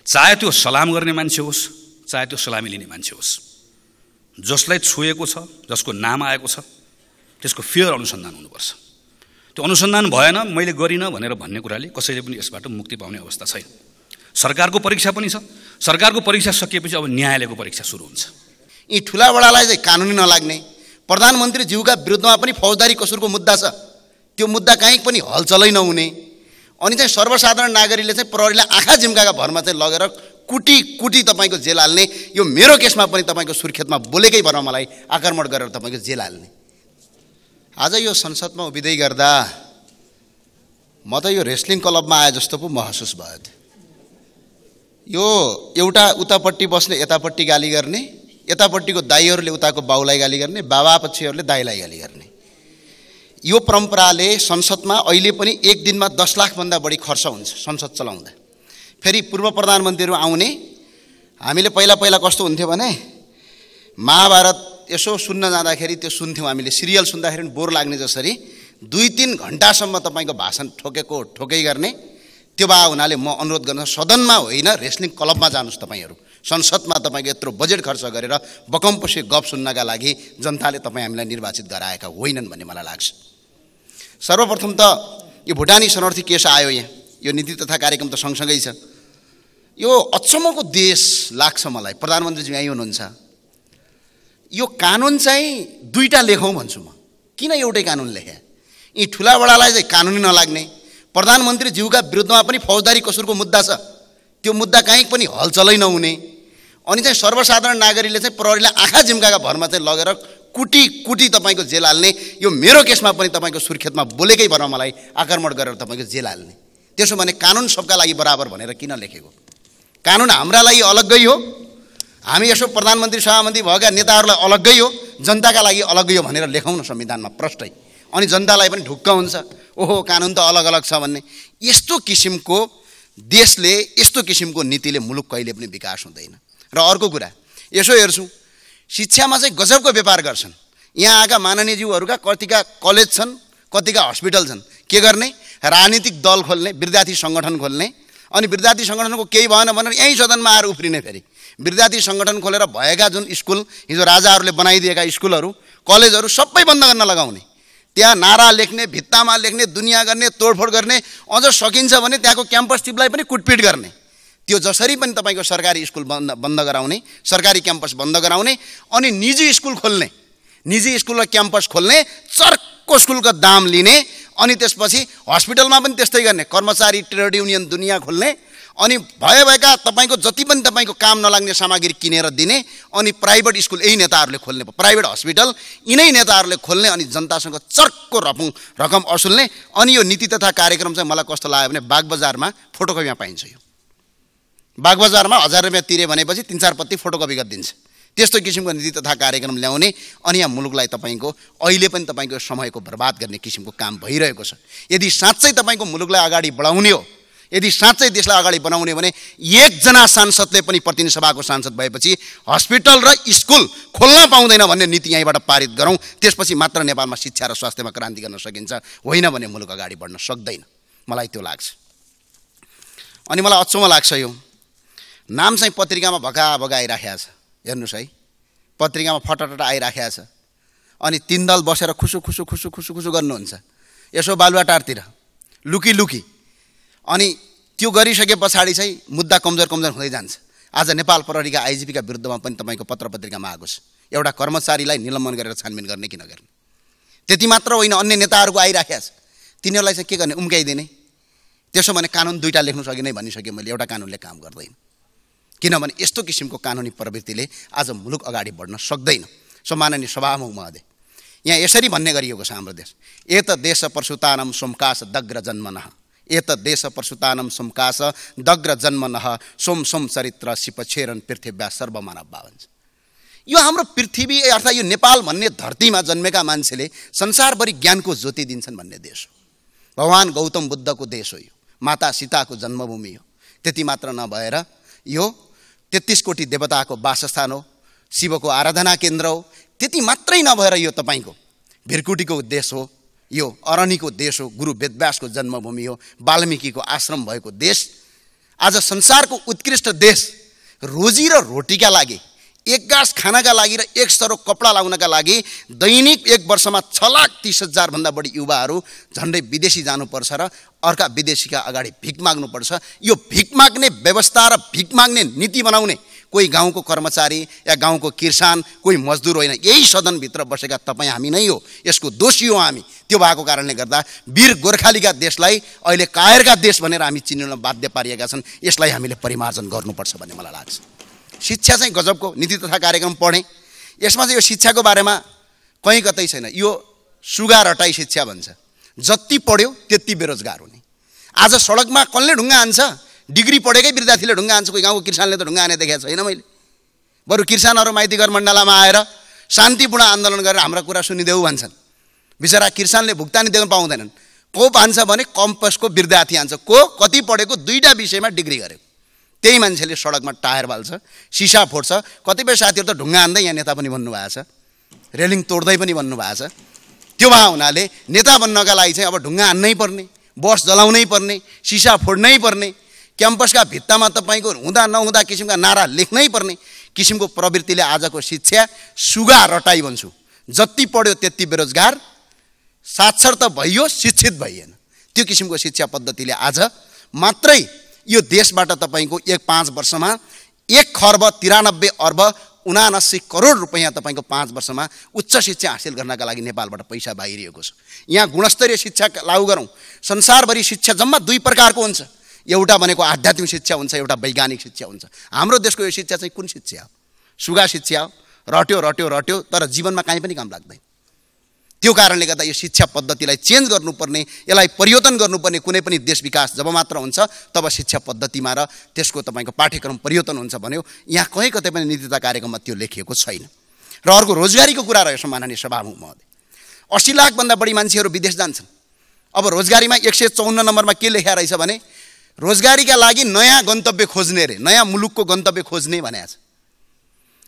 चाहे त्यो सलाम गर्ने मान्छे होस्, चाहे त्यो सलामी लिने मान्छे होस्, जसलाई छुएको छ, जसको नाम आएको छ, त्यसको फेयर अनुसन्धान हुनुपर्छ। त्यो अनुसन्धान भएन, मैले गरिनँ भनेर भन्ने कुराले कसैले पनि यसबाट मुक्ति पाउने अवस्था छैन। सरकारको परीक्षा पनि छ। सरकारको परीक्षा सकिएपछि अब न्यायालयको परीक्षा सुरु हुन्छ। यी ठुला बडालाई चाहिँ कानुनी नलाग्ने, प्रधानमन्त्री ज्यूका विरुद्धमा पनि फौजदारी कसुरको मुद्दा छ, त्यो मुद्दा कहीँ पनि हलचलै नहुने, अनि चाहिँ सर्वसाधारण नागरिकले चाहिँ प्रहरीलाई आँखा झिम्काका भरमा चाहिँ लगेर कुटी कुटी तपाईँको जेल हाल्ने, यो मेरो केसमा पनि तपाईँको सुर्खेतमा बोलेकै भरमा मलाई आक्रमण गरेर तपाईँको जेल हाल्ने। आज यो संसदमा उभिँदै गर्दा म त यो रेस्लिङ क्लबमा आए जस्तो पो महसुस भयो। यो एउटा उतापट्टि बस्ने यतापट्टि गाली गर्ने, यतापट्टिको दाइहरूले उताको बाउलाई गाली गर्ने, बाबा पक्षीहरूले दाइलाई गाली गर्ने, यो परम्पराले संसदमा अहिले पनि एक दिनमा 10 लाखभन्दा बढी खर्च हुन्छ संसद चलाउँदा। फेरि पूर्व प्रधानमन्त्रीहरू आउने, हामीले पहिला कस्तो हुन्थ्यो भने महाभारत यसो सुन्न जाँदाखेरि त्यो सुन्थ्यौँ, हामीले सिरियल सुन्दाखेरि बोर लाग्ने जसरी 2-3 घण्टासम्म तपाईँको भाषण ठोकै गर्ने। त्यो भए हुनाले म अनुरोध गर्न, सदनमा होइन रेस्लिङ क्लबमा जानुहोस् तपाईँहरू। संसदमा तपाईँको यत्रो बजेट खर्च गरेर बकमपसी गफ सुन्नका लागि जनताले तपाईँ हामीलाई निर्वाचित गराएका होइनन् भन्ने मलाई लाग्छ। सर्वप्रथम त यो भुटानी शरणार्थी केस आयो यहाँ, यो नीति तथा कार्यक्रम त सँगसँगै छ। यो अचम्मको देश लाग्छ मलाई, प्रधानमन्त्रीजी यहीँ हुनुहुन्छ। यो कानुन चाहिँ दुईटा लेखौँ भन्छु म, किन एउटै कानुन लेखे? यी ठुला बडालाई चाहिँ कानुनी नलाग्ने, प्रधानमन्त्री ज्यूका विरुद्धमा पनि फौजदारी कसुरको मुद्दा छ, त्यो मुद्दा कहीँ पनि हलचलै नहुने, अनि चाहिँ सर्वसाधारण नागरिकले चाहिँ प्रहरीलाई आँखा झिम्काका भरमा चाहिँ लगेर कुटी कुटी तपाईँको जेल हाल्ने, यो मेरो केसमा पनि तपाईँको सुर्खेतमा बोलेकै भरमा मलाई आक्रमण गरेर तपाईँको जेल हाल्ने। त्यसो भने कानुन सबका लागि बराबर भनेर किन लेखेको? कानुन हाम्रा लागि अलग्गै हो, हामी यसो प्रधानमन्त्री सभामन्त्री भएका नेताहरूलाई अलग्गै हो, जनताका लागि अलग्गै हो भनेर लेखौँ न संविधानमा प्रष्टै, अनि जनतालाई पनि ढुक्क हुन्छ, ओहो कानुन त अलग अलग छ भन्ने। यस्तो किसिमको देशले, यस्तो किसिमको नीतिले मुलुक कहिले पनि विकास हुँदैन। र अर्को कुरा यसो हेर्छौँ, शिक्षामा चाहिँ गजबको व्यापार गर्छन्। यहाँ आएका माननीयज्यूहरूका कतिका कलेज छन्, कतिका हस्पिटल छन्, के गर्ने? राजनीतिक दल खोल्ने, विद्यार्थी सङ्गठन खोल्ने, अनि विद्यार्थी सङ्गठनको केही भएन भनेर यहीँ सदनमा आएर उफ्रिने। फेरि विद्यार्थी सङ्गठन खोलेर भएका जुन स्कुल, हिजो राजाहरूले बनाइदिएका स्कुलहरू, कलेजहरू सबै बन्द गर्न लगाउने, त्यहाँ नारा लेख्ने, भित्तामा लेख्ने, दुनियाँ गर्ने, तोडफोड गर्ने, अझ सकिन्छ भने त्यहाँको क्याम्पस टिपलाई पनि कुटपिट गर्ने। त्यो जसरी पनि तपाईँको सरकारी स्कुल बन्द गराउने, सरकारी क्याम्पस बन्द गराउने, अनि निजी स्कुल खोल्ने, निजी स्कुल र क्याम्पस खोल्ने, चर्को स्कुलको दाम लिने, अनि त्यसपछि हस्पिटलमा पनि त्यस्तै गर्ने, कर्मचारी ट्रेड युनियन दुनियाँ खोल्ने, अनि भएका तपाईँको जति पनि तपाईँको काम नलाग्ने सामग्री किनेर दिने, अनि प्राइभेट स्कुल यही नेताहरूले खोल्ने, प्राइभेट हस्पिटल यिनै नेताहरूले खोल्ने, अनि जनतासँग चर्को रकम असुल्ने। अनि यो नीति तथा कार्यक्रम चाहिँ मलाई कस्तो लाग्यो भने बागबजारमा फोटोकपीमा पाइन्छ। यो बागबजारमा 1000 रुपियाँ तिरे भनेपछि 3-4 पत्ती फोटोकपी गरिदिन्छ। त्यस्तो किसिमको नीति तथा कार्यक्रम ल्याउने, अनि यहाँ मुलुकलाई तपाईँको अहिले पनि तपाईँको समयको बर्बाद गर्ने किसिमको काम भइरहेको छ। यदि साँच्चै तपाईँको मुलुकलाई अगाडि बढाउने हो, यदि साँच्चै देशलाई अगाडि बनाउने भने एकजना सांसदले पनि प्रतिनिधि सभाको सांसद भएपछि हस्पिटल र स्कुल खोल्न पाउँदैन भन्ने नीति यहीँबाट पारित गरौँ। त्यसपछि मात्र नेपालमा शिक्षा र स्वास्थ्यमा क्रान्ति गर्न सकिन्छ, होइन भने मुलुक अगाडि बढ्न सक्दैन। मलाई त्यो लाग्छ। अनि मलाई अचम्म लाग्छ, यो नाम चाहिँ पत्रिकामा भगा आइराखेको छ। हेर्नुहोस् है, पत्रिकामा फटाफट आइराखेको छ, अनि 3 दल बसेर खुसु गर्नुहुन्छ यसो बालुवाटारतिर लुकी, अनि त्यो गरिसके पछाडि चाहिँ मुद्दा कमजोर हुँदै जान्छ। आज नेपाल प्रहरीका आइजिपीका विरुद्धमा पनि तपाईँको पत्र पत्रिकामा आएको छ, एउटा कर्मचारीलाई निलम्बन गरेर छानबिन गर्ने कि नगर्ने। त्यति मात्र होइन, अन्य नेताहरूको आइराखेको छ, तिनीहरूलाई चाहिँ के गर्ने? उम्काइदिने। त्यसो भने कानुन दुईटा लेख्नु सकिने भनिसकेँ मैले, एउटा कानुनले काम गर्दैन। किनभने यस्तो किसिमको कानुनी प्रवृत्तिले आज मुलुक अगाडि बढ्न सक्दैन। सम्माननीय सभामुख महोदय, यहाँ यसरी भन्ने गरिएको छ हाम्रो देश, एत देश प्रसुतानम सोमकास दग्र जन्मनः, एत देश प्रसुतानम सोमकास दग्र जन्मनः सोम सोम चरित्र सिपछेरन पृथ्व्या सर्वमानव भन्छ। यो हाम्रो पृथ्वी अर्थात् यो नेपाल भन्ने धरतीमा जन्मेका मान्छेले संसारभरि ज्ञानको ज्योति दिन्छन् भन्ने देश हो। भगवान गौतम बुद्धको देश हो यो, माता सीताको जन्मभूमि हो। त्यति मात्र नभएर यो 33 कोटी देवताको वासस्थान हो, शिवको आराधना केन्द्र हो। त्यति मात्रै नभएर यो तपाईँको भिरकुटीको देश हो, यो अरणीको देश हो, गुरु वेदव्यासको जन्मभूमि हो, वाल्मीकिको आश्रम भएको देश। आज संसारको उत्कृष्ट देश रोजी र रोटीका लागि, एक गाँस खानाका लागि र एक सरो कपडा लाउनका लागि दैनिक एक वर्षमा 6,30,000 भन्दा बढी युवाहरू झन्डै विदेशी जानुपर्छ र अर्का विदेशीका अगाडि भिख माग्नुपर्छ। यो भिख माग्ने व्यवस्था र भिख माग्ने नीति बनाउने कोही गाउँको कर्मचारी या गाउँको किसान, कोही मजदुर होइन। यही सदनभित्र बसेका तपाईँ हामी नै हो, यसको दोषी हो हामी। त्यो भएको कारणले गर्दा वीर गोर्खालीका देशलाई अहिले कायरका देश भनेर हामी चिन्न बाध्य पारिएका छन्। यसलाई हामीले परिमार्जन गर्नुपर्छ भन्ने मलाई लाग्छ। शिक्षा चाहिँ गजबको नीति तथा कार्यक्रम पढेँ, यसमा चाहिँ यो शिक्षाको बारेमा कहीँ कतै छैन। यो सुगा रटाई शिक्षा भन्छ, जति पढ्यो त्यति बेरोजगार हुने। आज सडकमा कसले ढुङ्गा हान्छ? डिग्री पढेकै विद्यार्थीले ढुङ्गा हान्छ। कोही गाउँको किसानले त ढुङ्गा हाने देखेको छैन मैले। बरु किसानहरू माइतीघर मण्डलामा आएर शान्तिपूर्ण आन्दोलन गरेर हाम्रा कुरा सुनिदेऊ भन्छन्। बिचरा किसानले भुक्तानी दिन पाउँदैनन्। को हान्छ भने कम्पसको विद्यार्थी हान्छ, को कति पढेको 2टा विषयमा डिग्री गरेको। त्यही मान्छेले सडकमा टायर बाल्छ, सिसा फोड्छ। कतिपय साथीहरू त ढुङ्गा हान्दै यहाँ नेता पनि भन्नुभएको छ, रेलिङ तोड्दै पनि भन्नुभएको छ। त्यो भए हुनाले नेता बन्नका लागि चाहिँ अब ढुङ्गा हान्नै पर्ने, बस जलाउनै पर्ने, सिसा फोड्नै पर्ने, क्याम्पसका भित्तामा तपाईँको हुँदा नहुँदा किसिमका नारा लेख्नै पर्ने किसिमको प्रवृत्तिले आजको शिक्षा सुगा रटाई भन्छु। जति पढ्यो त्यति बेरोजगार, साक्षर त भइयो, शिक्षित भइएन। त्यो किसिमको शिक्षा पद्धतिले आज मात्रै यो देशबाट तपाईँको 5 वर्षमा 1,93,79,79,00,000 रुपैयाँ तपाईँको 5 वर्षमा उच्च शिक्षा हासिल गर्नका लागि नेपालबाट पैसा बाहिरिएको छ। यहाँ गुणस्तरीय शिक्षा लागू गरौँ। संसारभरि शिक्षा जम्मा 2 प्रकारको हुन्छ। एउटा भनेको आध्यात्मिक शिक्षा हुन्छ, एउटा वैज्ञानिक शिक्षा हुन्छ। हाम्रो देशको यो शिक्षा चाहिँ कुन शिक्षा हो? सुगा शिक्षा हो। रट्यो रट्यो रट्यो तर जीवनमा कहीँ पनि काम लाग्दैन। त्यो कारणले गर्दा यो शिक्षा पद्धतिलाई चेन्ज गर्नुपर्ने, यसलाई परिवर्तन गर्नुपर्ने। कुनै पनि देश विकास जब मात्र हुन्छ तब शिक्षा पद्धतिमा र त्यसको तपाईँको पाठ्यक्रम परिवर्तन हुन्छ भन्यो। यहाँ कहीँ कतै पनि नीति तथा कार्यक्रममा त्यो लेखिएको छैन। र अर्को रोजगारीको कुरा रहेछ माननीय सभामुख महोदय। 80 लाखभन्दा बढी मान्छेहरू विदेश जान्छन्। अब रोजगारीमा 154 नम्बरमा के लेखा रहेछ भने रोजगारीका लागि नयाँ गन्तव्य खोज्ने रे, नयाँ मुलुकको गन्तव्य खोज्ने भनेको छ।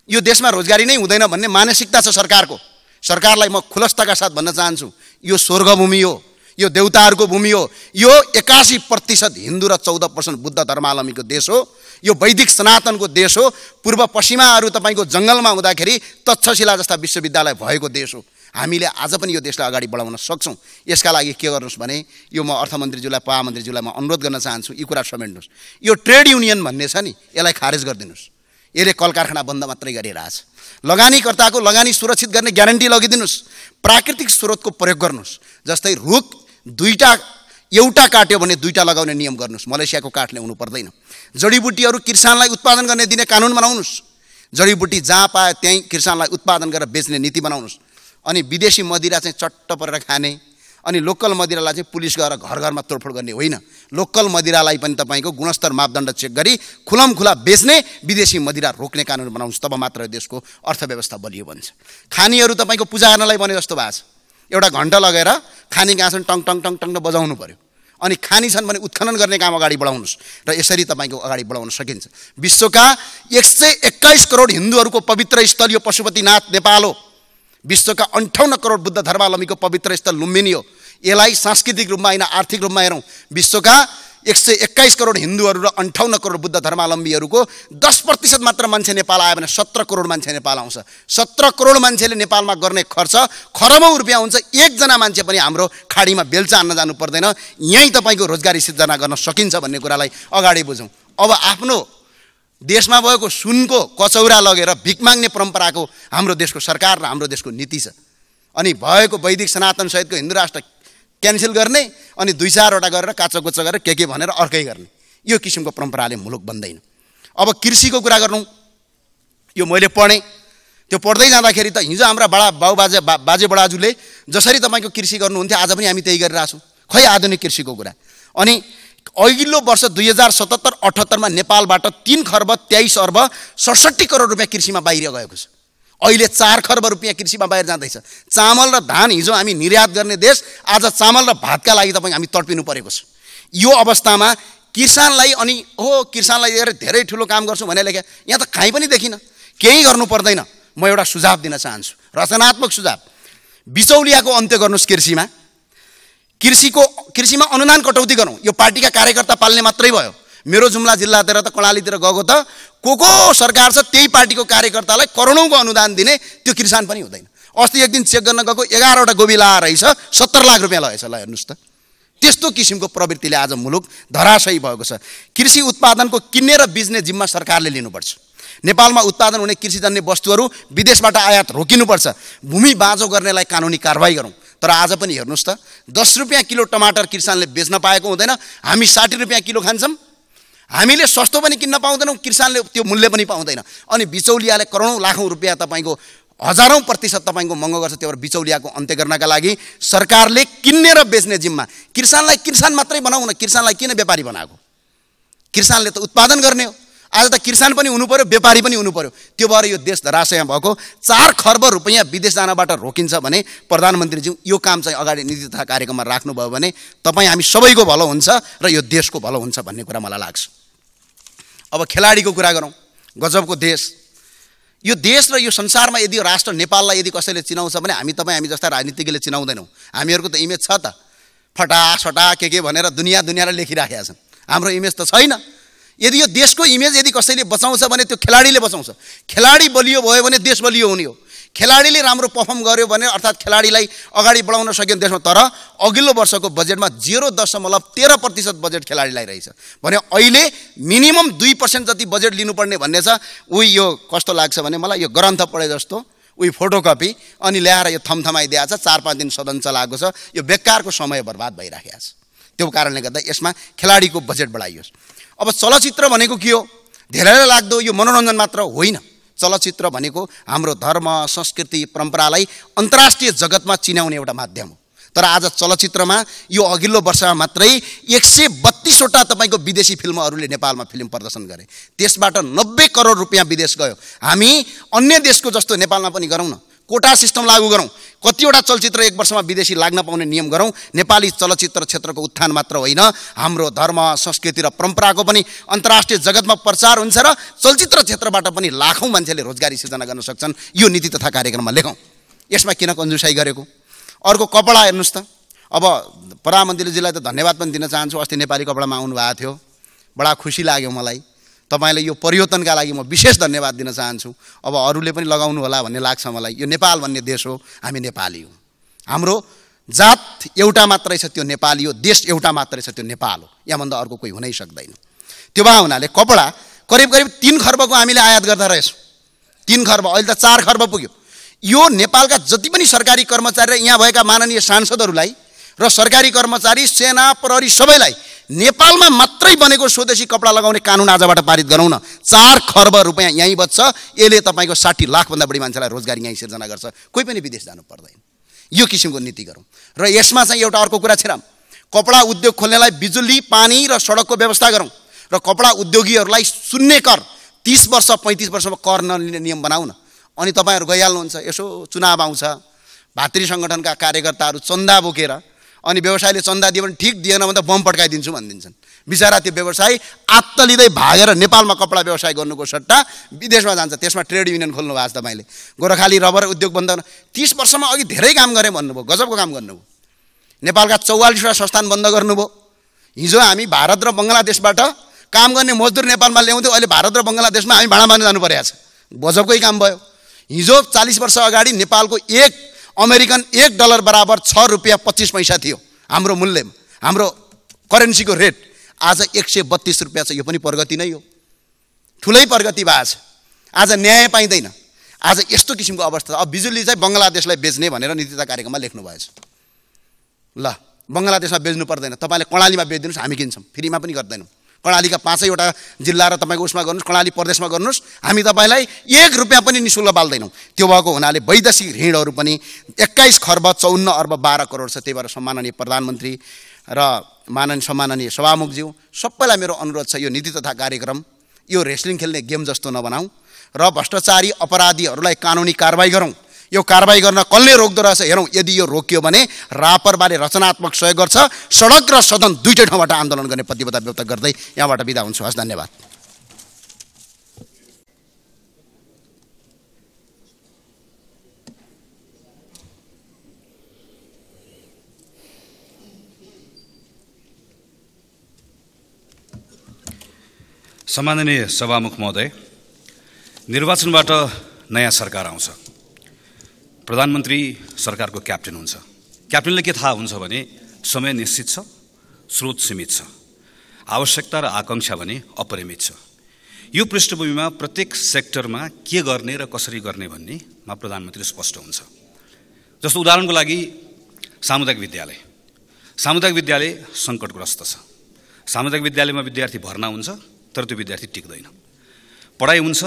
यो देशमा रोजगारी नै हुँदैन भन्ने मानसिकता छ सरकारको। सरकारलाई म खुलस्तका साथ भन्न चाहन्छु, यो स्वर्गभूमि हो, यो देवताहरूको भूमि हो। यो 81% हिन्दू र 14% बुद्ध धर्मावलम्बीको देश हो। यो वैदिक सनातनको देश हो। पूर्व पश्चिमाहरू तपाईँको जङ्गलमा हुँदाखेरि तक्षशिला जस्ता विश्वविद्यालय भएको देश हो। हामीले आज पनि यो देशलाई अगाडि बढाउन सक्छौँ। यसका लागि के गर्नुहोस् भने यो म अर्थमन्त्रीज्यूलाई, महामन्त्रीज्यूलाई म अनुरोध गर्न चाहन्छु, यी कुरा समेट्नुहोस्। यो ट्रेड युनियन भन्ने छ नि, यसलाई खारेज गरिदिनुहोस्। यसले कल कारखाना बन्द मात्रै गरिरहेछ। लगानीकर्ताको लगानी सुरक्षित गर्ने ग्यारेन्टी लगाइदिनुहोस्। प्राकृतिक स्रोतको प्रयोग गर्नुहोस्। जस्तै रुख एउटा काट्यो भने 2टा लगाउने नियम गर्नुहोस्। मलेसियाको काठले हुनु पर्दैन। जडीबुटीहरू किसानलाई उत्पादन गर्ने दिने कानुन बनाउनुहोस्। जडीबुटी जहाँ पाए त्यहीँ किसानलाई उत्पादन गरेर बेच्ने नीति बनाउनुहोस्। अनि विदेशी मदिरा चाहिँ चट्ट परेर खाने, अनि लोकल मदिरालाई चाहिँ पुलिस गएर घर घरमा तोडफोड गर्ने होइन। लोकल मदिरालाई पनि तपाईँको गुणस्तर मापदण्ड चेक गरी खुलमखुला बेच्ने, विदेशी मदिरा रोक्ने कानुन बनाउनुहोस्। तब मात्र देशको अर्थव्यवस्था बलियो बन्छ। खानीहरू तपाईँको पूजा गर्नलाई बने जस्तो भएको छ। एउटा घन्टा लगेर खानी गाँछन् टङ टङ टङ टङ बजाउनु पर्यो। अनि खानी छन् भने उत्खनन गर्ने काम अगाडि बढाउनुहोस् र यसरी तपाईँको अगाडि बढाउन सकिन्छ। विश्वका 121 करोड हिन्दूहरूको पवित्र स्थल यो पशुपतिनाथ नेपाल हो। विश्वका 58 करोड बुद्ध धर्मावलम्बीको पवित्र स्थल लुम्बिनी हो। यसलाई सांस्कृतिक रूपमा होइन आर्थिक रूपमा हेरौँ। विश्वका 121 करोड हिन्दूहरू र 58 करोड बुद्ध धर्मावलम्बीहरूको 10% मात्र मान्छे नेपाल आयो भने 17 करोड मान्छे नेपाल आउँछ। 17 करोड मान्छेले नेपालमा गर्ने खर्च खरबौँ रुपियाँ हुन्छ। एकजना मान्छे पनि हाम्रो खाडीमा बेल्चा हान्न जानु पर्दैन। यहीँ तपाईँको रोजगारी सिर्जना गर्न सकिन्छ भन्ने कुरालाई अगाडि बुझौँ। अब आफ्नो देशमा भएको सुनको कचौरा लगेर भिख माग्ने परम्पराको हाम्रो देशको सरकार र हाम्रो देशको नीति छ। अनि भएको वैदिक सनातन सहितको हिन्दू राष्ट्र क्यान्सल गर्ने, अनि 2-4वटा गरेर काचोकुचो गरेर के भनेर अर्कै गर्ने, यो किसिमको परम्पराले मुलुक बन्दैन। अब कृषिको कुरा गर्नु, यो मैले पढेँ। त्यो पढ्दै जाँदाखेरि त हिजो हाम्रा बाजे बडाजुले जसरी तपाईँको कृषि गर्नुहुन्थ्यो आज पनि हामी त्यही गरिरहेछौँ। खै आधुनिक कृषिको कुरा। अनि अघिल्लो वर्ष 2077-78 मा नेपालबाट 3,23,67 करोड रुपियाँ कृषिमा बाहिर गएको छ। अहिले 4 खर्ब रुपियाँ कृषिमा बाहिर जाँदैछ। चामल र धान हिजो हामी निर्यात गर्ने देश, आज चामल र भातका लागि तपाईँ हामी तडपिनु परेको छ। यो अवस्थामा किसानलाई किसानलाई धेरै ठुलो काम गर्छु भने लेख्या यहाँ त कहीँ पनि देखिन। केही गर्नु पर्दैन। म एउटा सुझाव दिन चाहन्छु, रचनात्मक सुझाव। बिचौलियाको अन्त्य गर्नुहोस् कृषिमा अनुदान कटौती गरौँ। यो पार्टीका कार्यकर्ता पाल्ने मात्रै भयो। मेरो जुम्ला जिल्लातिर त कर्णालीतिर गएको त को सरकार छ त्यही पार्टीको कार्यकर्तालाई करोडौँको अनुदान दिने त्यो किसान पनि हुँदैन। अस्ति एक दिन चेक गर्न गएको 11वटा गोबी ला रहेछ 70 लाख रुपियाँ लगेछ। ल हेर्नुस् त, त्यस्तो किसिमको प्रवृत्तिले आज मुलुक धराशयी भएको छ। कृषि उत्पादनको किन्ने र बेच्ने जिम्मा सरकारले लिनुपर्छ। नेपालमा उत्पादन हुने कृषिजन्य वस्तुहरू विदेशबाट आयात रोकिनुपर्छ। भूमि बाँझो गर्नेलाई कानुनी कारबाही गरौँ। तर आज पनि हेर्नुस् त 10 रुपियाँ किलो टमाटर किसानले बेच्न पाएको हुँदैन, हामी 60 रुपियाँ किलो खान्छौँ। हामीले सस्तो पनि किन्न पाउँदैनौँ, किसानले त्यो मूल्य पनि पाउँदैन। अनि बिचौलियाले करोडौँ लाखौँ रुपियाँ तपाईँको हजारौँ प्रतिशत तपाईँको महँगो गर्छ। त्यो भएर बिचौलियाको अन्त्य गर्नका लागि सरकारले किन्ने र बेच्ने जिम्मा, किसानलाई किसान मात्रै बनाउन, किसानलाई किन व्यापारी बनाएको? किसानले त उत्पादन गर्ने हो। आज त किसान पनि हुनु पर्यो, व्यापारी पनि हुनु पर्यो। त्यो भएर यो देश धराशय भएको 4 खर्ब रुपियाँ विदेश जानबाट रोकिन्छ भने प्रधानमन्त्रीज्यू यो काम चाहिँ अगाडि नीति तथा कार्यक्रममा राख्नुभयो भने तपाईँ हामी सबैको भलो हुन्छ र यो देशको भलो हुन्छ भन्ने कुरा मलाई लाग्छ। अब खेलाडीको कुरा गरौँ। गजबको देश यो देश र यो संसारमा यदि राष्ट्र नेपाललाई यदि कसैले चिनाउँछ भने हामी जस्ता राजनीतिज्ञले चिनाउँदैनौँ। हामीहरूको त इमेज छ त, फटासटा के भनेर दुनियाँले लेखिराखेका छन्। हाम्रो इमेज त छैन। यदि यो देशको इमेज यदि कसैले बचाउँछ भने त्यो खेलाडीले बचाउँछ। खेलाडी बलियो भयो भने देश बलियो हुने हो। खेलाडीले राम्रो पर्फर्म गर्यो भने अर्थात् खेलाडीलाई अगाडि बढाउन सक्यो देशमा। तर अघिल्लो वर्षको बजेटमा 0.13% बजेट खेलाडीलाई रहेछ भने अहिले मिनिमम 2% जति बजेट लिनुपर्ने भन्ने छ। उही यो कस्तो लाग्छ भने मलाई यो ग्रन्थ पढे जस्तो उही फोटोकपी अनि ल्याएर यो थमथमाइदिएको छ। 4-5 दिन सदन चलाएको छ। यो बेकारको समय बर्बाद भइराखेको छ। त्यो कारणले गर्दा यसमा खेलाडीको बजेट बढाइयोस्। अब चलचित्र भनेको के हो? धेरैलाई लाग्दो यो मनोरञ्जन मात्र होइन। चलचित्र भनेको हाम्रो धर्म, संस्कृति, परम्परालाई अन्तर्राष्ट्रिय जगतमा चिनाउने एउटा माध्यम हो। तर आज चलचित्रमा यो अघिल्लो वर्षमा मात्रै 132वटा तपाईँको विदेशी फिल्महरूले नेपालमा फिल्म प्रदर्शन गरे। त्यसबाट 90 करोड रुपियाँ विदेश गयो। हामी अन्य देशको जस्तो नेपालमा पनि गरौँ न, कोटा सिस्टम लागू गरौँ। कतिवटा चलचित्र एक वर्षमा विदेशी लाग्न पाउने नियम गरौँ। नेपाली चलचित्र क्षेत्रको उत्थान मात्र होइन, हाम्रो धर्म, संस्कृति र परम्पराको पनि अन्तर्राष्ट्रिय जगतमा प्रचार हुन्छ र चलचित्र क्षेत्रबाट पनि लाखौँ मान्छेले रोजगारी सिर्जना गर्न सक्छन्। यो नीति तथा कार्यक्रममा लेखौँ। यसमा किन कन्जुसाइ गरेको? अर्को कपडा हेर्नुस् त। अब प्रधानमन्त्रीजीलाई त धन्यवाद पनि दिन चाहन्छु। अस्ति नेपाली कपडामा आउनुभएको थियो, बडा खुसी लाग्यो मलाई। तपाईले यो परिवर्तनका लागि म विशेष धन्यवाद दिन चाहन्छु। अब अरूले पनि लगाउनु होला भन्ने लाग्छ मलाई। यो नेपाल भन्ने देश हो, हामी नेपाली हौँ। हाम्रो जात एउटा मात्रै छ, त्यो नेपाली हो। देश एउटा मात्रै छ, त्यो नेपाल हो। यहाँभन्दा अर्को कोही हुनै सक्दैन। त्यो भए हुनाले कपडा करिब 3 खर्बको हामीले आयात गर्दा रहेछौँ। 3 खर्ब, अहिले त 4 खर्ब पुग्यो। यो नेपालका जति पनि सरकारी कर्मचारी र यहाँ भएका माननीय सांसदहरूलाई र सरकारी कर्मचारी, सेना, प्रहरी सबैलाई नेपालमा मात्रै बनेको स्वदेशी कपडा लगाउने कानुन आजबाट पारित गरौँ न। 4 खर्ब रुपियाँ यहीँ बच्छ। यसले तपाईँको 60 लाखभन्दा बढी मान्छेलाई रोजगारी यहीँ सिर्जना गर्छ। कोही पनि विदेश जानु पर्दैन। यो किसिमको नीति गरौँ। र यसमा चाहिँ एउटा अर्को कुरा छिराम, कपडा उद्योग खोल्नेलाई बिजुली, पानी र सडकको व्यवस्था गरौँ र कपडा उद्योगीहरूलाई शून्य कर 30 वर्ष 35 वर्षमा कर नलिने नियम बनाऊ न। अनि तपाईँहरू गइहाल्नुहुन्छ। यसो चुनाव आउँछ, भातृ सङ्गठनका कार्यकर्ताहरू चन्दा बोकेर अनि व्यवसायले चन्दा दियो भने ठिक, दिएन भने त बम पड्काइदिन्छु भनिदिन्छन्। बिचरा त्यो व्यवसायी आत्तलिँदै भागेर नेपालमा कपडा व्यवसाय गर्नुको सट्टा विदेशमा जान्छ। त्यसमा ट्रेड युनियन खोल्नु भएको छ तपाईँले। गोर्खाली रबर उद्योग बन्द 30 वर्षमा अघि धेरै काम गरेँ भन्नुभयो, गजबको काम गर्नुभयो। नेपालका 44वटा संस्थान बन्द गर्नुभयो। हिजो हामी भारत र बङ्गलादेशबाट काम गर्ने मजदुर नेपालमा ल्याउँथ्यौँ, अहिले भारत र बङ्गलादेशमा हामी भाडा मार्न जानु परेको छ। गजबकै काम भयो। हिजो 40 वर्ष अगाडि नेपालको अमेरिकन $1 बराबर 6 रुपियाँ 25 पैसा थियो हाम्रो मूल्य, हाम्रो करेन्सीको रेट। आज 132 रुपियाँ छ। यो पनि प्रगति नै हो, ठुलै प्रगति भएको छ। आज न्याय पाइँदैन। आज यस्तो किसिमको अवस्था छ। अब बिजुली चाहिँ बङ्गलादेशलाई बेच्ने भनेर नीति तथा कार्यक्रममा लेख्नु भएछ। ल, बङ्गलादेशमा बेच्नु पर्दैन, तपाईँले कर्णालीमा बेचिदिनुहोस्, हामी किन्छौँ, फ्रीमा पनि गर्दैनौँ। कर्णालीका 5वटा जिल्ला र तपाईँको उसमा गर्नुहोस्, कर्णाली प्रदेशमा गर्नुहोस्, हामी तपाईँलाई 1 रुपियाँ पनि निःशुल्क बाल्दैनौँ। त्यो भएको हुनाले वैदेशिक ऋणहरू पनि 21 खर्ब 54 अर्ब 12 करोड छ। त्यही भएर सम्माननीय प्रधानमन्त्री र सम्माननीय सभामुखज्यू सबैलाई मेरो अनुरोध छ, यो नीति तथा कार्यक्रम यो रेस्लिङ खेल्ने गेम जस्तो नबनाऊ र भ्रष्टाचारी अपराधीहरूलाई कानुनी कारबाही गरौँ। यो कारबाही गर्न कसले रोक्दो रहेछ हेरौँ। यदि यो रोकियो भने रापरबाले रचनात्मक सहयोग गर्छ। सडक र सदन दुईटै ठाउँबाट आन्दोलन गर्ने प्रतिबद्धता व्यक्त गर्दै यहाँबाट बिदा हुन्छु। हस्, धन्यवाद। सम्माननीय सभामुख महोदय, निर्वाचनबाट नयाँ सरकार आउँछ। प्रधानमन्त्री सरकारको क्याप्टेन हुन्छ। क्याप्टेनले के थाहा हुन्छ भने समय निश्चित छ, स्रोत सीमित छ, आवश्यकता र आकांक्षा भने अपरिमित छ। यो पृष्ठभूमिमा प्रत्येक सेक्टरमा के गर्ने र कसरी गर्ने भन्नेमा प्रधानमन्त्री स्पष्ट हुन्छ। जस्तो उदाहरणको लागि सामुदायिक विद्यालय। सामुदायिक विद्यालय सङ्कटग्रस्त छ। सामुदायिक विद्यालयमा विद्यार्थी भर्ना हुन्छ तर त्यो विद्यार्थी टिक्दैन। पढाइ हुन्छ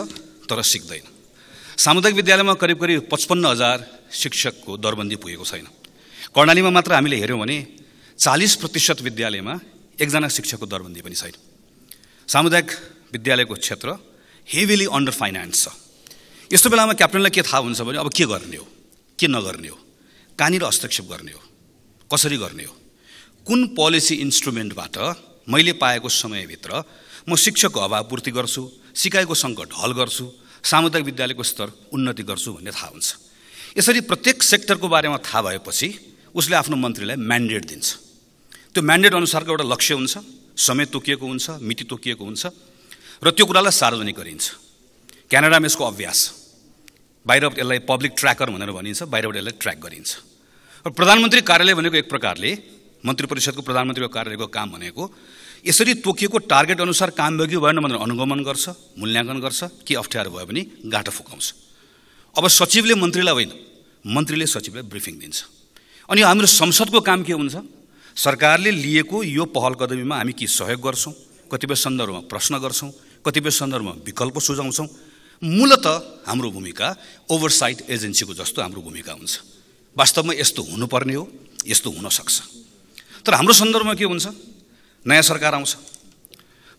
तर सिक्दैन। सामुदायिक विद्यालयमा करिब 55,000 शिक्षकको दरबन्दी पुगेको छैन। कर्णालीमा मात्र हामीले हेऱ्यौँ भने 40% विद्यालयमा एकजना शिक्षकको दरबन्दी पनि छैन। सामुदायिक विद्यालयको क्षेत्र हेभिली अन्डर फाइनान्स छ। यस्तो बेलामा क्याप्टेनलाई के थाहा हुन्छ भने अब के गर्ने हो, के नगर्ने हो, कहाँनिर हस्तक्षेप गर्ने हो, कसरी गर्ने हो, कुन पोलिसी इन्स्ट्रुमेन्टबाट मैले पाएको समयभित्र म शिक्षकको अभाव पूर्ति गर्छु, सिकाइको सङ्कट हल गर्छु, सामुदायिक विद्यालयको स्तर उन्नति गर्छु भन्ने थाहा हुन्छ। यसरी प्रत्येक सेक्टरको बारेमा थाहा भएपछि उसले आफ्नो मन्त्रीलाई म्यान्डेट दिन्छ। त्यो म्यान्डेट अनुसारको एउटा लक्ष्य हुन्छ, समय तोकिएको हुन्छ, मिति तोकिएको हुन्छ र त्यो कुरालाई सार्वजनिक गरिन्छ। क्यानाडामा यसको अभ्यास, बाहिर यसलाई पब्लिक ट्र्याकर भनेर भनिन्छ, बाहिरबाट यसलाई ट्र्याक गरिन्छ। र प्रधानमन्त्री कार्यालय भनेको एक प्रकारले मन्त्री परिषदको प्रधानमन्त्रीको कार्यालयको काम भनेको यसरी तोकिएको टार्गेट अनुसार काम भयो कि भएन भनेर अनुगमन गर्छ, मूल्याङ्कन गर्छ, के अप्ठ्यारो भयो भने गाँठो फुकाउँछ। अब सचिवले मन्त्रीलाई होइन, मन्त्रीले सचिवलाई ब्रिफिङ दिन्छ। अनि हाम्रो संसदको काम के हुन्छ? सरकारले लिएको यो पहल कदमीमा हामी के सहयोग गर्छौँ, कतिपय सन्दर्भमा प्रश्न गर्छौँ, कतिपय सन्दर्भमा विकल्प सुझाउँछौँ। मूलतः हाम्रो भूमिका ओभरसाइट एजेन्सीको जस्तो हाम्रो भूमिका हुन्छ। वास्तवमा यस्तो हुनुपर्ने हो, यस्तो हुन सक्छ। तर हाम्रो सन्दर्भमा के हुन्छ? नयाँ सरकार आउँछ,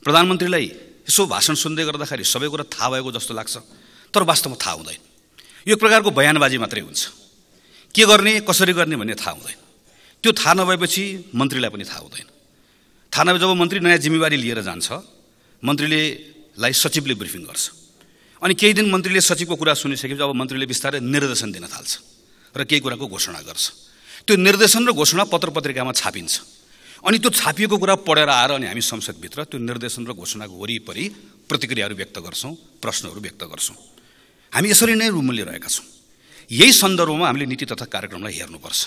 प्रधानमन्त्रीलाई यसो भाषण सुन्दै गर्दाखेरि सबै कुरा थाहा भएको जस्तो लाग्छ, तर वास्तवमा थाहा हुँदैन। यो एक प्रकारको बयानबाजी मात्रै हुन्छ। के गर्ने, कसरी गर्ने भन्ने थाहा हुँदैन। त्यो थाहा नभएपछि मन्त्रीलाई पनि थाहा हुँदैन। थाहा नभए जब मन्त्री नयाँ जिम्मेवारी लिएर जान्छ, मन्त्रीलाई सचिवले ब्रिफिङ गर्छ। अनि केही दिन मन्त्रीले सचिवको कुरा सुनिसकेपछि अब मन्त्रीले बिस्तारै निर्देशन दिन थाल्छ र केही कुराको घोषणा गर्छ। त्यो निर्देशन र घोषणा पत्र-पत्रिकामा छापिन्छ। अनि त्यो छापिएको कुरा पढेर आएर अनि हामी संसदभित्र त्यो निर्देशन र घोषणाको वरिपरि प्रतिक्रियाहरू व्यक्त गर्छौँ, प्रश्नहरू व्यक्त गर्छौँ। हामी यसरी नै रुमलिरहेका छौँ। यही सन्दर्भमा हामीले नीति तथा कार्यक्रमलाई हेर्नुपर्छ।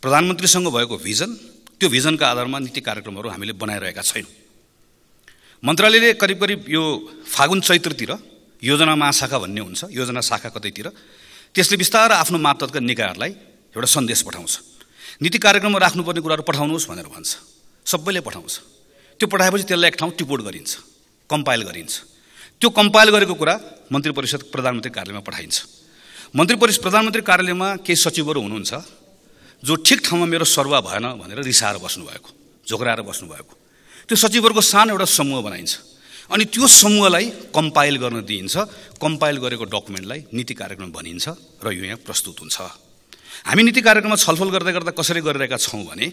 प्रधानमन्त्रीसँग भएको भिजन, त्यो भिजनका आधारमा नीति कार्यक्रमहरू हामीले बनाइरहेका छैनौँ। मन्त्रालयले करिब यो फागुन चैत्रतिर योजना महाशाखा भन्ने हुन्छ, योजना शाखा कतैतिर, त्यसले बिस्तारै आफ्नो मार्फतका निकायहरूलाई एउटा सन्देश पठाउँछ। नीति कार्यक्रममा राख्नुपर्ने कुराहरू पठाउनुहोस् भनेर भन्छ। सबैले पठाउँछ। त्यो पठाएपछि त्यसलाई एक ठाउँ टिपोट गरिन्छ, कम्पाइल गरिन्छ। त्यो कम्पाइल गरेको कुरा मन्त्री परिषद प्रधानमन्त्री कार्यालयमा पठाइन्छ। प्रधानमन्त्री कार्यालयमा केही सचिवहरू हुनुहुन्छ जो ठिक ठाउँमा मेरो सरुवा भएन भनेर रिसाएर बस्नुभएको, झोक्राएर बस्नुभएको। त्यो सचिवहरूको सानो एउटा समूह बनाइन्छ। अनि त्यो समूहलाई कम्पाइल गर्न दिइन्छ। कम्पाइल गरेको डकुमेन्टलाई नीति कार्यक्रम भनिन्छ र यो यहाँ प्रस्तुत हुन्छ। हामी नीति कार्यक्रममा छलफल गर्दै गर्दा कसरी गरिरहेका छौँ भने,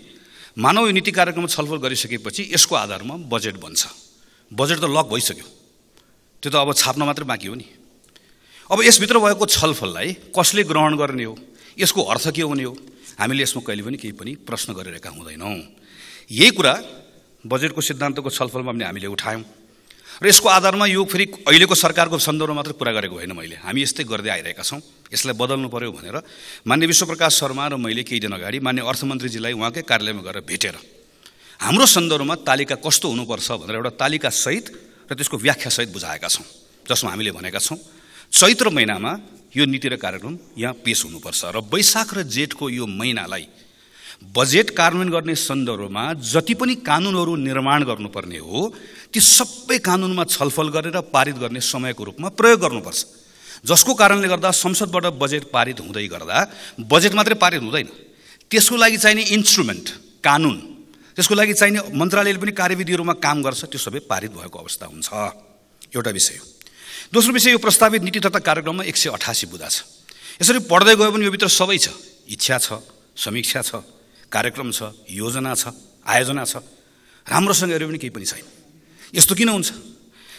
मानव यो नीति कार्यक्रममा छलफल गरिसकेपछि यसको आधारमा बजेट बन्छ। बजेट त लक भइसक्यो, त्यो त अब छाप्न मात्रै बाँकी हो नि। अब यसभित्र भएको छलफललाई कसले ग्रहण गर्ने हो, यसको अर्थ के हुने हो, हामीले यसमा कहिले पनि केही पनि प्रश्न गरिरहेका हुँदैनौँ। यही कुरा बजेटको सिद्धान्तको छलफलमा पनि हामीले उठायौँ र यसको आधारमा यो फेरि अहिलेको सरकारको सन्दर्भमा मात्र कुरा गरेको होइन। हामी यस्तै गर्दै आइरहेका छौँ। यसलाई बदल्नु पर्यो भनेर मान्य विश्वप्रकाश शर्मा र मैले केही दिन अगाडि मान्य अर्थमन्त्रीजीलाई उहाँकै कार्यालयमा गएर भेटेर हाम्रो सन्दर्भमा तालिका कस्तो हुनुपर्छ भनेर एउटा तालिकासहित र त्यसको व्याख्यासहित बुझाएका छौँ, जसमा हामीले भनेका छौँ चैत्र महिनामा यो नीति र कार्यक्रम यहाँ पेश हुनुपर्छ र वैशाख र जेठको यो महिनालाई बजेट कार्यान्वयन गर्ने सन्दर्भमा जति पनि कानुनहरू निर्माण गर्नुपर्ने हो ती सबै कानुनमा छलफल गरेर पारित गर्ने समयको रूपमा प्रयोग गर्नुपर्छ। जसको कारणले गर्दा संसदबाट बजेट पारित हुँदै गर्दा बजेट मात्रै पारित हुँदैन, त्यसको लागि चाहिने इन्स्ट्रुमेन्ट, कानुन, त्यसको लागि चाहिने मन्त्रालयले पनि कार्यविधिहरूमा काम गर्छ, त्यो सबै पारित भएको अवस्था हुन्छ। एउटा विषय हो। दोस्रो विषय, यो प्रस्तावित नीति तथा कार्यक्रममा 188 बुँदा छ। यसरी पढ्दै गयो भने यो भित्र सबै छ। इच्छा छ, समीक्षा छ, कार्यक्रम छ, योजना छ, आयोजना छ। राम्रोसँग हेऱ्यो भने केही पनि छैन। यस्तो किन हुन्छ?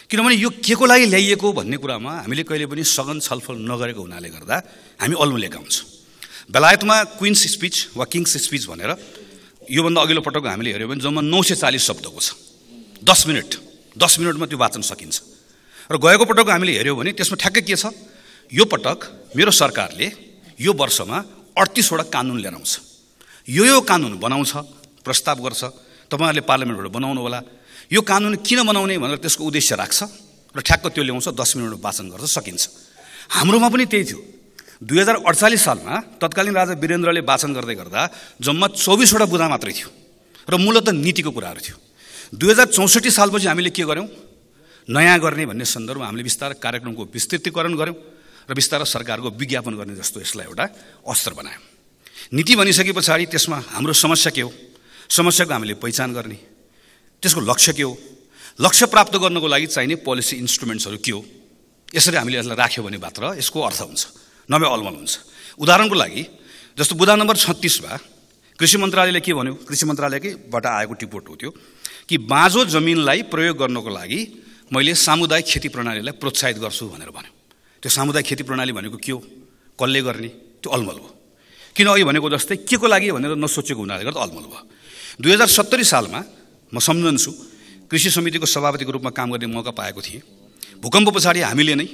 किनभने यो के को लागि ल्याइएको भन्ने कुरामा हामीले कहिले पनि सघन छलफल नगरेको हुनाले गर्दा हामी अल्मलिएका हुन्छौँ। बेलायतमा क्विन्स स्पिच वा किङ्स स्पिच भनेर योभन्दा अघिल्लो पटक हामीले हेऱ्यौँ भने जम्मा 940 शब्दको छ। 10 मिनट 10 मिनटमा त्यो वाचन सकिन्छ। र गएको पटक हामीले हेर्यौँ भने त्यसमा ठ्याक्कै के छ, यो पटक मेरो सरकारले यो वर्षमा 38 वटा कानुन लिएर आउँछ। यो कानुन बनाउँछ, प्रस्ताव गर्छ, तपाईँहरूले पार्लियामेन्टबाट बनाउनु होला। यो कानुन किन बनाउने भनेर त्यसको उद्देश्य राख्छ र ठ्याक्क त्यो ल्याउँछ, 10 मिनटमा वाचन गर्छ, सकिन्छ। हाम्रोमा पनि त्यही थियो। 2048 सालमा तत्कालीन राजा वीरेन्द्रले वाचन गर्दै गर्दा जम्मा 24 वटा बुँदा मात्रै थियो र मूलतः नीतिको कुराहरू थियो। 2064 सालपछि हामीले के गर्यौँ, नयाँ गर्ने भन्ने सन्दर्भमा हामीले बिस्तारै कार्यक्रमको विस्तृतीकरण गर्यौँ र बिस्तारै सरकारको विज्ञापन गर्ने जस्तो यसलाई एउटा अस्त्र बनायौँ। नीति बनिसके पछाडि त्यसमा हाम्रो समस्या के हो, समस्याको हामीले पहिचान गर्ने, त्यसको लक्ष्य के हो, लक्ष्य प्राप्त गर्नको लागि चाहिने पोलिसी इन्स्ट्रुमेन्ट्सहरू के हो, यसरी हामीले यसलाई राख्यो भने मात्र यसको अर्थ हुन्छ, नभए अलमल हुन्छ। उदाहरणको लागि जस्तो बुँदा नम्बर 36 मा कृषि मन्त्रालयले के भन्यो, कृषि मन्त्रालयकैबाट आएको टिपोट हो त्यो कि बाँझो जमिनलाई प्रयोग गर्नको लागि मैले सामुदायिक खेती प्रणालीलाई प्रोत्साहित गर्छु भनेर भन्यो। त्यो सामुदायिक खेती प्रणाली भनेको के हो, कसले गर्ने, त्यो अलमल हो। किन अघि भनेको जस्तै के को लागि भनेर नसोचेको हुनाले गर्दा अलमल भयो। 2070 सालमा म सम्झन्छु कृषि समितिको सभापतिको रूपमा काम गर्ने मौका पाएको थिएँ। भूकम्प पछाडि हामीले नै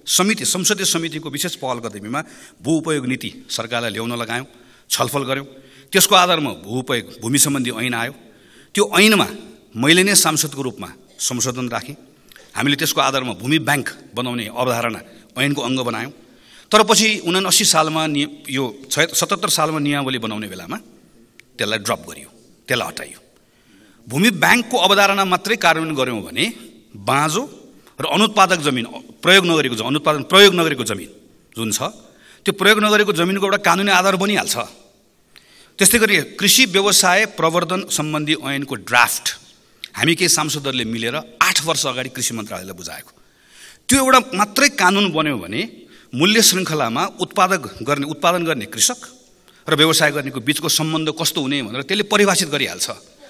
संसदीय समितिको विशेष पहल कदमीमा भू उपयोग नीति सरकारलाई ल्याउन लगायौँ, छलफल गऱ्यौँ। त्यसको आधारमा भू उपयोग भूमि सम्बन्धी ऐन आयो। त्यो ऐनमा मैले नै सांसदको रूपमा संशोधन राखेँ। हामीले त्यसको आधारमा भूमि ब्याङ्क बनाउने अवधारणा ऐनको अङ्ग बनायौँ। तर पछि 79 सालमा यो 77 सालमा नियमावली बनाउने बेलामा त्यसलाई ड्रप गरियो, त्यसलाई हटाइयो। भूमि ब्याङ्कको अवधारणा मात्रै कार्यान्वयन गऱ्यौँ भने बाँझो र अनुत्पादक जमिन प्रयोग नगरेको जमिन जुन छ त्यो प्रयोग नगरेको जमिनको एउटा कानुनी आधार बनिहाल्छ। त्यस्तै गरी कृषि व्यवसाय प्रवर्धन सम्बन्धी ऐनको ड्राफ्ट हामी केही सांसदहरूले मिलेर 8 वर्ष अगाडि कृषि मन्त्रालयलाई बुझाएको। त्यो एउटा मात्रै कानुन बन्यो भने मूल्य श्रृङ्खलामा उत्पादन गर्ने कृषक र व्यवसाय गर्नेको बीचको सम्बन्ध कस्तो हुने भनेर त्यसले परिभाषित गरिहाल्छ।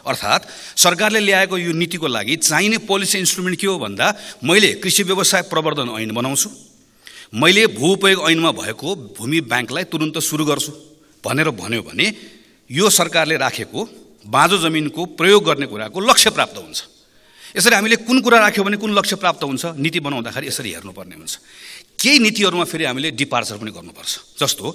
अर्थात् सरकारले ल्याएको यो नीतिको लागि चाहिने पोलिसी इन्स्ट्रुमेन्ट के हो भन्दा मैले कृषि व्यवसाय प्रवर्धन ऐन बनाउँछु, मैले भू उपयोग ऐनमा भएको भूमि ब्याङ्कलाई तुरुन्त सुरु गर्छु भनेर भन्यो भने यो सरकारले राखेको बाँझो जमिनको प्रयोग गर्ने कुराको लक्ष्य प्राप्त हुन्छ। यसरी हामीले कुन कुरा राख्यो भने कुन लक्ष्य प्राप्त हुन्छ, नीति बनाउँदाखेरि यसरी हेर्नुपर्ने हुन्छ। केही नीतिहरूमा फेरि हामीले डिपार्चर पनि गर्नुपर्छ। जस्तो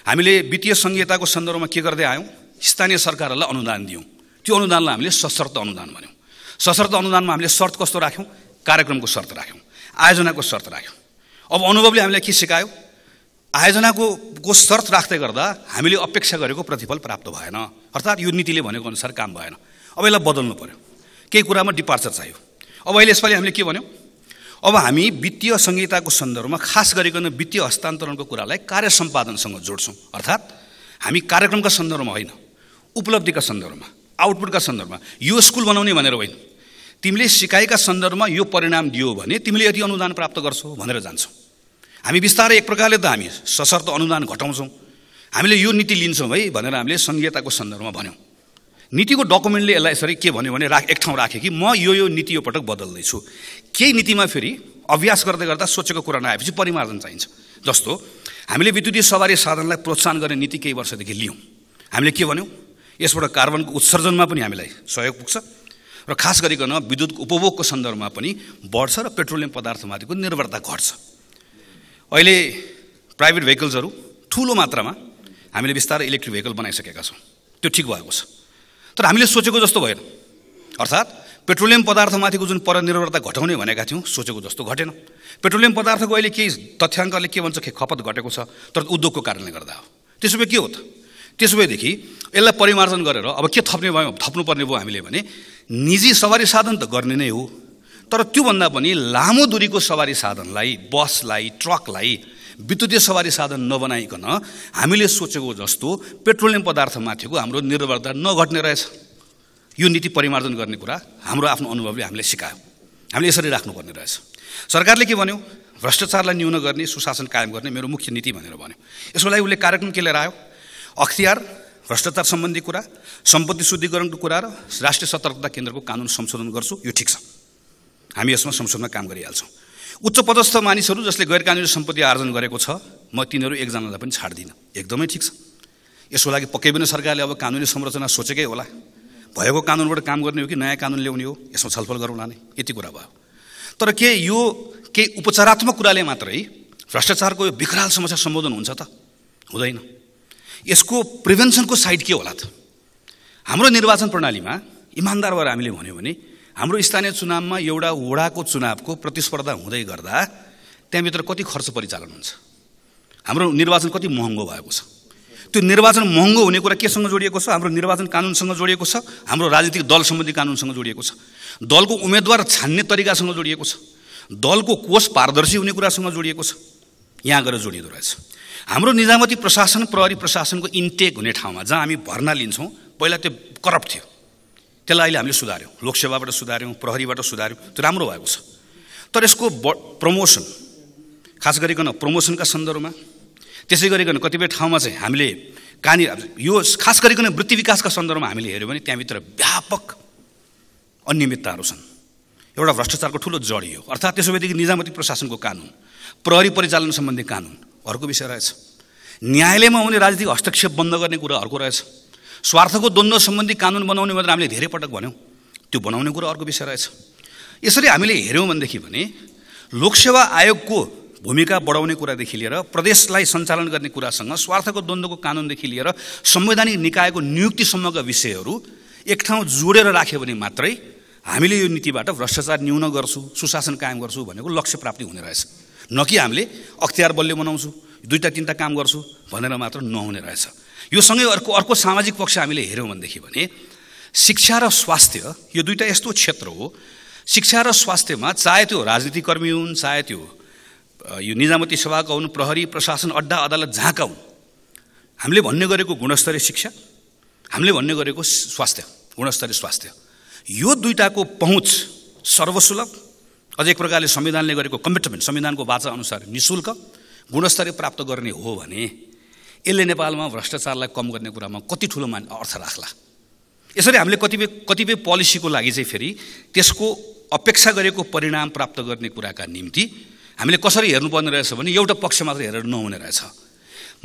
हामीले वित्तीय संहिताको सन्दर्भमा के गर्दै आयौँ, स्थानीय सरकारहरूलाई अनुदान दियौँ। त्यो अनुदानलाई हामीले सशर्त अनुदान भन्यौँ। सशर्त अनुदानमा हामीले शर्त कस्तो राख्यौँ, कार्यक्रमको शर्त राख्यौँ, आयोजनाको शर्त राख्यौँ। अब अनुभवले हामीलाई के सिकायो, आयोजनाको शर्त राख्दै गर्दा हामीले अपेक्षा गरेको प्रतिफल प्राप्त भएन, अर्थात् यो नीतिले भनेको अनुसार काम भएन। अब यसलाई बदल्नु पर्यो, केही कुरामा डिपार्चर चाहियो। अब अहिले यसपालि हामीले के भन्यौँ, अब हामी वित्तीय संहिताको सन्दर्भमा खास गरिकन वित्तीय हस्तान्तरणको कुरालाई कार्य सम्पादनसँग जोड्छौँ। अर्थात् हामी कार्यक्रमका सन्दर्भमा होइन, उपलब्धिका सन्दर्भमा, आउटपुटका सन्दर्भमा, यो स्कुल बनाउने भनेर होइन, तिमीले सिकाइका सन्दर्भमा यो परिणाम दियो भने तिमीले यति अनुदान प्राप्त गर्छौ भनेर जान्छौ। हामी बिस्तारै एक प्रकारले त हामी सशर्त अनुदान घटाउँछौँ, हामीले यो नीति लिन्छौँ है भनेर हामीले संहिताको सन्दर्भमा भन्यौँ। नीतिको डकुमेन्टले यसलाई यसरी के भन्यो भने एक ठाउँ राखेँ कि म यो नीति यो पटक बदल्दैछु। केही नीतिमा फेरि अभ्यास गर्दै गर्दा सोचेको कुरा नआएपछि परिमार्जन चाहिन्छ। जस्तो हामीले विद्युतीय सवारी साधनलाई प्रोत्साहन गर्ने नीति केही वर्षदेखि लियौँ। हामीले के भन्यौँ, यसबाट कार्बनको उत्सर्जनमा पनि हामीलाई सहयोग पुग्छ र खास गरिकन विद्युत उपभोगको सन्दर्भमा पनि बढ्छ र पेट्रोलियम पदार्थमाथिको निर्भरता घट्छ। अहिले प्राइभेट भेहिकल्सहरू ठुलो मात्रामा हामीले बिस्तारै इलेक्ट्रिक भेहिकल बनाइसकेका छौँ, त्यो ठिक भएको छ। तर हामीले सोचेको जस्तो भएन, अर्थात् पेट्रोलियम पदार्थमाथिको जुन परनिर्भरता घटाउने भनेका थियौँ सोचेको जस्तो घटेन। पेट्रोलियम पदार्थको अहिले केही तथ्याङ्कले के भन्छ, खपत घटेको छ, तर उद्योगको कारणले गर्दा हो। त्यसो भए के हो त, त्यसो भएदेखि यसलाई परिमार्जन गरेर अब के थप्नुपर्ने भयो हामीले भने निजी सवारी साधन त गर्ने नै हो, तर त्योभन्दा पनि लामो दूरीको सवारी साधनलाई, बसलाई, ट्रकलाई विद्युतीय सवारी साधन नबनाइकन हामीले सोचेको जस्तो पेट्रोलियम पदार्थमाथिको हाम्रो निर्भरता नघट्ने रहेछ। यो नीति परिमार्जन गर्ने कुरा हाम्रो आफ्नो अनुभवले हामीले सिकायो, हामीले यसरी राख्नुपर्ने रहेछ। सरकारले के भन्यो, भ्रष्टाचारलाई न्यून गर्ने, सुशासन कायम गर्ने मेरो मुख्य नीति भनेर भन्यो। यसको लागि उसले कार्यक्रम के लिएर आयो, अख्तियार, भ्रष्टाचार सम्बन्धी कुरा, सम्पत्ति शुद्धिकरणको कुरा र राष्ट्रिय सतर्कता केन्द्रको कानुन संशोधन गर्छु। यो ठिक छ, हामी यसमा संशोधनमा काम गरिहाल्छौँ। उच्च पदस्थ मानिसहरू जसले गैर कानुनी सम्पत्ति आर्जन गरेको छ, म तिनीहरू एकजनालाई पनि छाड्दिनँ, एकदमै ठिक छ। यसको लागि पक्कै पनि सरकारले अब कानुनी संरचना सोचेकै होला। भएको कानुनबाट काम गर्ने हो कि नयाँ कानुन ल्याउने हो, यसमा छलफल गरौँला नै, यति कुरा भयो। तर के यो केही उपचारात्मक कुराले मात्रै भ्रष्टाचारको यो विकराल समस्या सम्बोधन हुन्छ त? हुँदैन। यसको प्रिभेन्सनको साइड के होला त? हाम्रो निर्वाचन प्रणालीमा इमान्दार भएर हामीले भन्यो भने हाम्रो स्थानीय चुनावमा एउटा वडाको चुनावको प्रतिस्पर्धा हुँदै गर्दा त्यहाँभित्र कति खर्च परिचालन हुन्छ? हाम्रो निर्वाचन कति महँगो भएको छ? त्यो निर्वाचन महँगो हुने कुरा केसँग जोडिएको छ? हाम्रो निर्वाचन कानुनसँग जोडिएको छ, हाम्रो राजनीतिक दल सम्बन्धी कानुनसँग जोडिएको छ, दलको उम्मेदवार छान्ने तरिकासँग जोडिएको छ, दलको कोष पारदर्शी हुने कुरासँग जोडिएको छ। यहाँ गएर जोडिँदो रहेछ। हाम्रो निजामती प्रशासन, प्रहरी प्रशासनको इन्टेक हुने ठाउँमा जहाँ हामी भर्ना लिन्छौँ, पहिला त्यो करप्ट थियो, त्यसलाई अहिले हामीले सुधार्यौँ, लोकसेवाबाट सुधार्यौँ, प्रहरीबाट सुधार्यौँ, त्यो राम्रो भएको छ। तर यसको प्रमोसन, खास गरिकन प्रमोसनका सन्दर्भमा, त्यसै गरिकन कतिपय ठाउँमा चाहिँ हामीले यो खास गरिकन वृत्ति विकासका सन्दर्भमा हामीले हेऱ्यौँ भने त्यहाँभित्र व्यापक अनियमितताहरू छन्। एउटा भ्रष्टाचारको ठुलो जडी हो। अर्थात् त्यसो भएदेखि निजामती प्रशासनको कानुन, प्रहरी परिचालन सम्बन्धी कानुन अर्को विषय रहेछ, न्यायालयमा हुने राजनीतिक हस्तक्षेप बन्द गर्ने कुरा अर्को रहेछ, स्वार्थको द्वन्द्व सम्बन्धी कानुन बनाउने भनेर हामीले धेरै पटक भन्यौँ, त्यो बनाउने कुरा अर्को विषय रहेछ। यसरी हामीले हेऱ्यौँ भनेदेखि भने लोकसेवा आयोगको भूमिका बढाउने कुरादेखि लिएर प्रदेशलाई सञ्चालन गर्ने कुरासँग स्वार्थको द्वन्द्वको कानुनदेखि लिएर संवैधानिक निकायको नियुक्तिसम्मका विषयहरू एक ठाउँ जोडेर राख्यो भने मात्रै हामीले यो नीतिबाट भ्रष्टाचार न्यून गर्छु, सुशासन कायम गर्छु भनेको लक्ष्य प्राप्ति हुने रहेछ। न कि हामीले अख्तियार बलियो बनाउँछु, 2-3 काम गर्छु भनेर मात्र नहुने रहेछ। यो सँगै अर्को सामाजिक पक्ष हामीले हेऱ्यौँ भनेदेखि भने शिक्षा र स्वास्थ्य, यो दुईटा यस्तो क्षेत्र हो, शिक्षा र स्वास्थ्यमा चाहे त्यो राजनीतिक कर्मी हुन्, चाहे त्यो यो निजामती सेवाका हुन्, प्रहरी प्रशासन अड्डा अदालत जहाँका हुन्, हामीले भन्ने गरेको गुणस्तरीय शिक्षा, हामीले भन्ने गरेको स्वास्थ्य, गुणस्तरीय स्वास्थ्य, यो दुईटाको पहुँच सर्वसुलभ, अझ एक प्रकारले संविधानले गरेको कमिटमेन्ट, संविधानको वाचा अनुसार निःशुल्क गुणस्तरीय प्राप्त गर्ने हो भने यसले नेपालमा भ्रष्टाचारलाई कम गर्ने कुरामा कति ठुलो अर्थ राख्ला। यसरी हामीले कतिपय पोलिसीको लागि चाहिँ फेरि त्यसको अपेक्षा गरेको परिणाम प्राप्त गर्ने कुराका निम्ति हामीले कसरी हेर्नुपर्ने रहेछ भने एउटा पक्ष मात्र हेरेर नहुने रहेछ।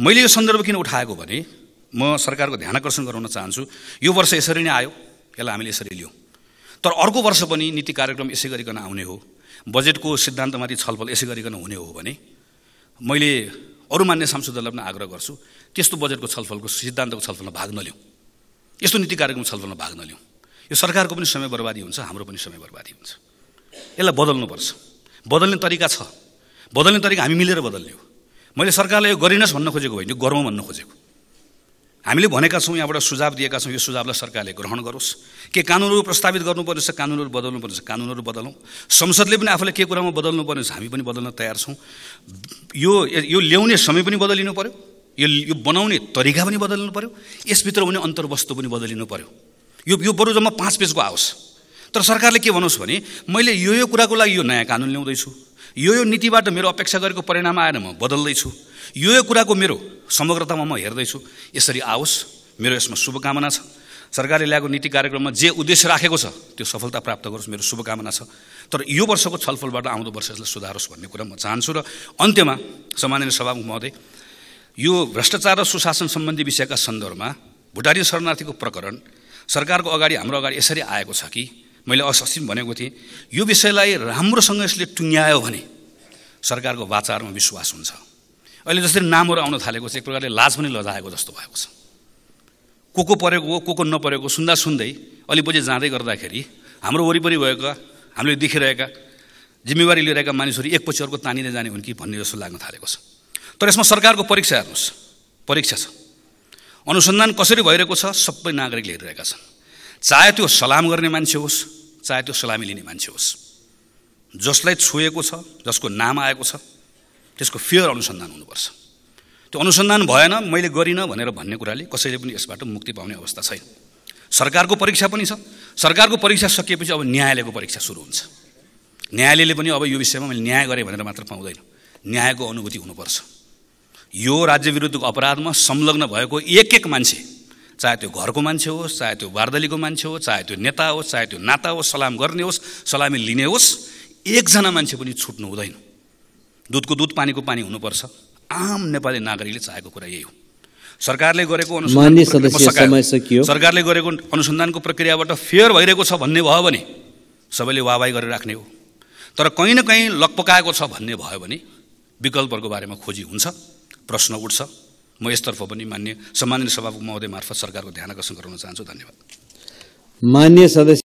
मैले यो सन्दर्भ किन उठाएको भने म सरकारको ध्यानाकर्षण गराउन चाहन्छु, यो वर्ष यसरी नै आयो, यसलाई हामीले यसरी लियौँ, तर अर्को वर्ष पनि नीति कार्यक्रम यसै गरिकन आउने हो, बजेटको सिद्धान्तमाथि छलफल यसै गरिकन हुने हो भने मैले अरू मान्य सांसदहरूलाई पनि आग्रह गर्छु त्यस्तो बजेटको छलफलको सिद्धान्तको छलफलमा भाग नलिउँ, यस्तो नीति कार्यक्रमको छलफलमा भाग नलिउँ। यो सरकारको पनि समय बर्बादी हुन्छ, हाम्रो पनि समय बर्बादी हुन्छ। यसलाई बदल्नुपर्छ। बदल्ने तरिका छ, बदल्ने तरिका हामी मिलेर बदल्ने हो। मैले सरकारलाई यो गरिनस् भन्न खोजेको होइन, यो गरौँ भन्न खोजेको। हामीले भनेका छौँ, यहाँबाट सुझाव दिएका छौँ, यो सुझावलाई सरकारले ग्रहण गरोस्। के कानुनहरू प्रस्तावित गर्नुपर्ने छ, कानुनहरू बदल्नुपर्ने छ, कानुनहरू बदलौँ। संसदले पनि आफूले के कुरामा बदल्नुपर्ने छ, हामी पनि बदल्न तयार छौँ। यो ल्याउने समय पनि बदलिनु पर्यो, यो बनाउने तरिका पनि बदलिनु पर्यो, यसभित्र हुने अन्तर्वस्तु पनि बदलिनु पर्यो। यो बरु जम्मा 5 पेजको आओस्। तर सरकारले के भनोस् भने मैले यो कुराको लागि यो नयाँ कानुन ल्याउँदैछु, यो नीतिबाट मेरो अपेक्षा गरेको परिणाम आएर म बदल्दैछु, यो कुराको मेरो समग्रतामा म हेर्दैछु, यसरी आओस्। मेरो यसमा शुभकामना छ। सरकारले ल्याएको नीति कार्यक्रममा जे उद्देश्य राखेको छ त्यो सफलता प्राप्त गरोस्, मेरो शुभकामना छ। तर यो वर्षको छलफलबाट आउँदो वर्ष यसलाई सुधारोस् भन्ने कुरा म चाहन्छु। र अन्त्यमा सम्माननीय सभामुख महोदय, यो भ्रष्टाचार र सुशासन सम्बन्धी विषयका सन्दर्भमा भुटानी शरणार्थीको प्रकरण सरकारको अगाडि, हाम्रो अगाडि यसरी आएको छ कि मैले अस्ति भनेको थिएँ, यो विषयलाई राम्रोसँग यसले टुङ्ग्यायो भने सरकारको वाचारमा विश्वास हुन्छ। अहिले जसरी नामहरू आउन थालेको छ, एक प्रकारले लाज पनि लजाएको जस्तो भएको छ। को परेको हो, को नपरेको सुन्दा सुन्दै अलिपछि जाँदै गर्दाखेरि हाम्रो वरिपरि भएका, हामीले देखिरहेका, जिम्मेवारी लिइरहेका मानिसहरू एकपछि अर्को तानिँदै जाने हुन् कि भन्ने जस्तो लाग्न थालेको छ। तर यसमा सरकारको परीक्षा हेर्नुहोस्, परीक्षा छ। अनुसन्धान कसरी भइरहेको छ सबै नागरिकले हेरिरहेका छन्। चाहे त्यो सलाम गर्ने मान्छे होस्, चाहे त्यो सलामी लिने मान्छे होस्, जसलाई छोएको छ, जसको नाम आएको छ, त्यसको फेयर अनुसन्धान हुनुपर्छ। त्यो अनुसन्धान भएन, मैले गरिनँ भनेर भन्ने कुराले कसैले पनि यसबाट मुक्ति पाउने अवस्था छैन। सरकारको परीक्षा पनि छ। सरकारको परीक्षा सकिएपछि अब न्यायालयको परीक्षा सुरु हुन्छ। न्यायालयले पनि अब यो विषयमा मैले न्याय गरेँ भनेर मात्र पाउँदैन, न्यायको अनुभूति हुनुपर्छ। यो राज्य विरुद्धको अपराधमा संलग्न भएको एक मान्छे, चाहे त्यो घरको मान्छे होस्, चाहे त्यो वार्दलीको मान्छे होस्, चाहे त्यो नेता होस्, चाहे त्यो नाता होस्, सलाम गर्ने होस्, सलामी लिने होस्, एकजना मान्छे पनि छुट्नु हुँदैन। दुधको दुध, पानीको पानी हुनुपर्छ। आम नेपाली नागरिकले चाहेको कुरा यही हो। सरकारले गरेको मान्य सदस्य समय सकियो। सरकारले गरेको अनुसन्धानको प्रक्रियाबाट फेयर भइरहेको छ भन्ने भयो भने सबैले वाहवाही गरेर राख्ने हो। तर कहीँ न कहीँ लकपकाएको छ भन्ने भयो भने विकल्पहरूको बारेमा खोजी हुन्छ, प्रश्न उठ्छ। म यसतर्फ पनि सम्माननीय सभामुख महोदय मार्फत सरकारको ध्यान आकर्षण गराउन चाहन्छु। धन्यवाद। मान्य सदस्य